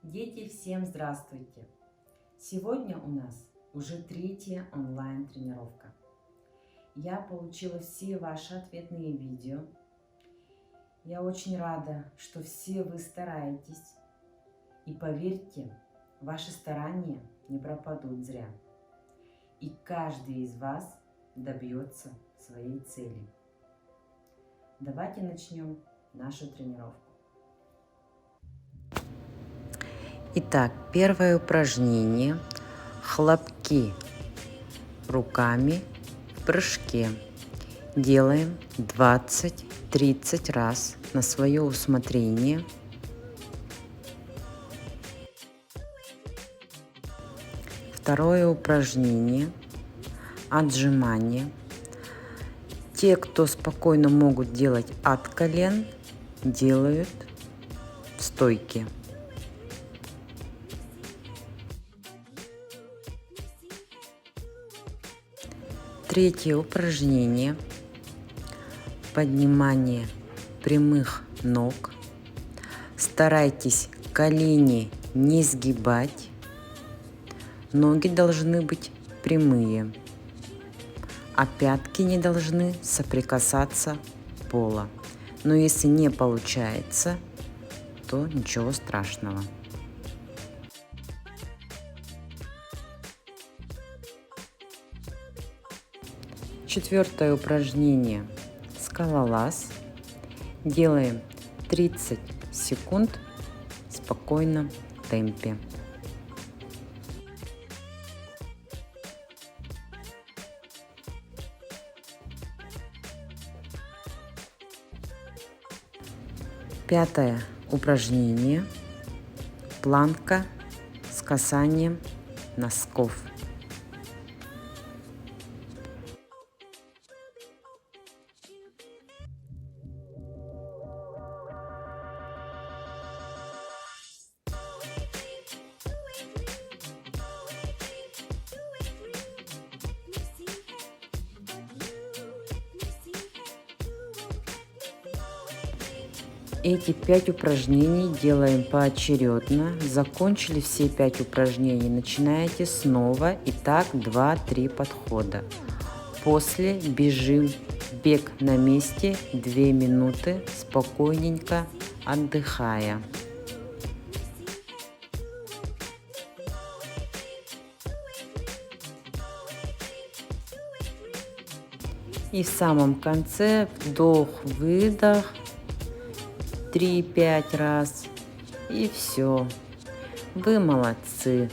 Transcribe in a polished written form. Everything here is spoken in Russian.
Дети, всем здравствуйте! Сегодня у нас уже третья онлайн-тренировка. Я получила все ваши ответные видео. Я очень рада, что все вы стараетесь. И поверьте, ваши старания не пропадут зря. И каждый из вас добьется своей цели. Давайте начнем нашу тренировку. Итак, первое упражнение – хлопки руками в прыжке. Делаем 20-30 раз на свое усмотрение. Второе упражнение – отжимание. Те, кто спокойно могут делать от колен, делают в стойке. Третье упражнение – поднимание прямых ног. Старайтесь колени не сгибать, ноги должны быть прямые, а пятки не должны соприкасаться пола. Но если не получается, то ничего страшного. Четвертое упражнение – скалолаз. Делаем 30 секунд в спокойном темпе. Пятое упражнение – планка с касанием носков. Эти 5 упражнений делаем поочередно. Закончили все 5 упражнений, начинаете снова. И так 2-3 подхода. После бежим бег на месте 2 минуты, спокойненько отдыхая. И в самом конце вдох-выдох. 3-5 раз, и все. Вы молодцы.